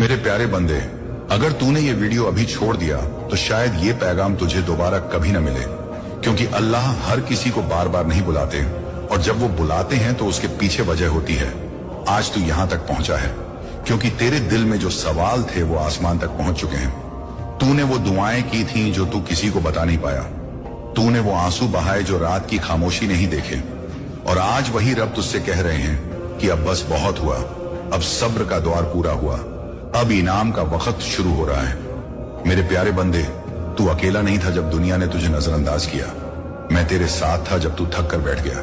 मेरे प्यारे बंदे, अगर तूने ये वीडियो अभी छोड़ दिया तो शायद ये पैगाम तुझे दोबारा कभी न मिले, क्योंकि अल्लाह हर किसी को बार बार नहीं बुलाते, और जब वो बुलाते हैं तो उसके पीछे वजह होती है। आज तू यहां तक पहुंचा है क्योंकि तेरे दिल में जो सवाल थे वो आसमान तक पहुंच चुके हैं। तूने वो दुआएं की थी जो तू किसी को बता नहीं पाया। तूने वो आंसू बहाए जो रात की खामोशी नहीं देखे, और आज वही रब तुझसे कह रहे हैं कि अब बस बहुत हुआ, अब सब्र का द्वार पूरा हुआ, अब इनाम का वक्त शुरू हो रहा है। मेरे प्यारे बंदे, तू अकेला नहीं था जब दुनिया ने तुझे नजरअंदाज किया। मैं तेरे साथ था जब तू थक कर बैठ गया।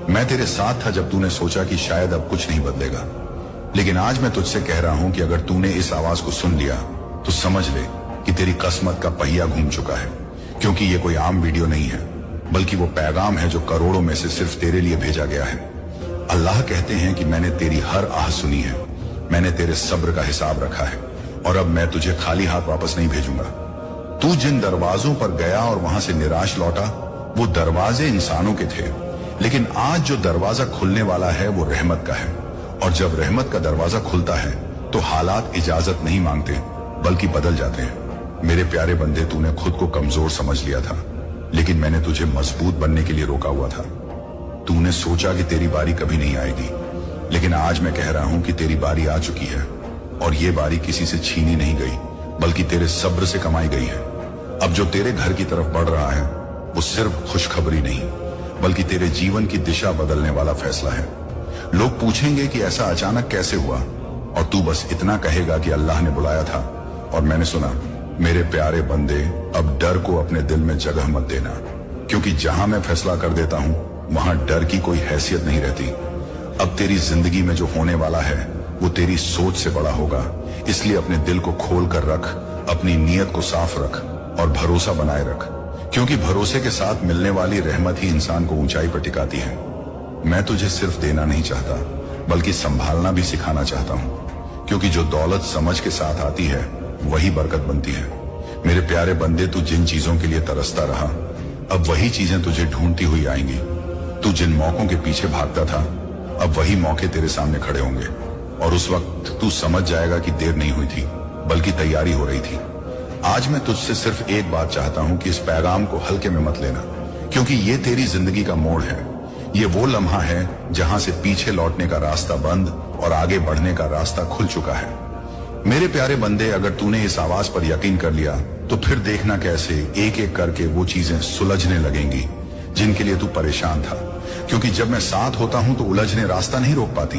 मैं तेरे साथ था जब तूने सोचा कि शायद अब कुछ नहीं बदलेगा। लेकिन आज मैं तुझसे कह रहा हूं कि अगर तूने इस आवाज को सुन लिया तो समझ ले कि तेरी किस्मत का पहिया घूम चुका है, क्योंकि ये कोई आम वीडियो नहीं है, बल्कि वो पैगाम है जो करोड़ों में से सिर्फ तेरे लिए भेजा गया है। अल्लाह कहते हैं कि मैंने तेरी हर आह सुनी है, मैंने तेरे सब्र का हिसाब रखा है, और अब मैं तुझे खाली हाथ वापस नहीं भेजूंगा। तू जिन दरवाजों पर गया और वहां से निराश लौटा, वो दरवाजे इंसानों के थे, लेकिन आज जो दरवाजा खुलने वाला है वो रहमत का है। और जब रहमत का दरवाजा खुलता है तो हालात इजाजत नहीं मांगते बल्कि बदल जाते हैं। मेरे प्यारे बंदे, तूने खुद को कमजोर समझ लिया था, लेकिन मैंने तुझे मजबूत बनने के लिए रोका हुआ था। तूने सोचा कि तेरी बारी कभी नहीं आएगी, लेकिन आज मैं कह रहा हूं कि तेरी बारी आ चुकी है, और ये बारी किसी से छीनी नहीं गई बल्कि तेरे सब्र से कमाई गई है। अब जो तेरे घर की तरफ बढ़ रहा है वो सिर्फ खुशखबरी नहीं बल्कि तेरे जीवन की दिशा बदलने वाला फैसला है। लोग पूछेंगे कि ऐसा अचानक कैसे हुआ, और तू बस इतना कहेगा कि अल्लाह ने बुलाया था और मैंने सुना। मेरे प्यारे बंदे, अब डर को अपने दिल में जगह मत देना, क्योंकि जहां मैं फैसला कर देता हूं वहां डर की कोई हैसियत नहीं रहती। अब तेरी जिंदगी में जो होने वाला है वो तेरी सोच से बड़ा होगा, इसलिए अपने दिल को खोल कर रख, अपनी नीयत को साफ रख और भरोसा बनाए रख, क्योंकि भरोसे के साथ मिलने वाली रहमत ही इंसान को ऊंचाई पर टिकाती है। मैं तुझे सिर्फ देना नहीं चाहता बल्कि संभालना भी सिखाना चाहता हूं, क्योंकि जो दौलत समझ के साथ आती है वही बरकत बनती है। मेरे प्यारे बंदे, तू जिन चीजों के लिए तरसता रहा, अब वही चीजें तुझे ढूंढती हुई आएंगी। तू जिन मौकों के पीछे भागता था, अब वही मौके तेरे सामने खड़े होंगे, और उस वक्त तू समझ जाएगा कि देर नहीं हुई थी बल्कि तैयारी हो रही थी। आज मैं तुझसे सिर्फ एक बात चाहता हूं कि इस पैगाम को हल्के में मत लेना, क्योंकि ये तेरी जिंदगी का मोड़ है। ये वो लम्हा है जहां से पीछे लौटने का रास्ता बंद और आगे बढ़ने का रास्ता खुल चुका है। मेरे प्यारे बंदे, अगर तूने इस आवाज पर यकीन कर लिया तो फिर देखना कैसे एक एक करके वो चीजें सुलझने लगेंगी जिनके लिए तू परेशान था, क्योंकि जब मैं साथ होता हूं तो उलझने रास्ता नहीं रोक पाती।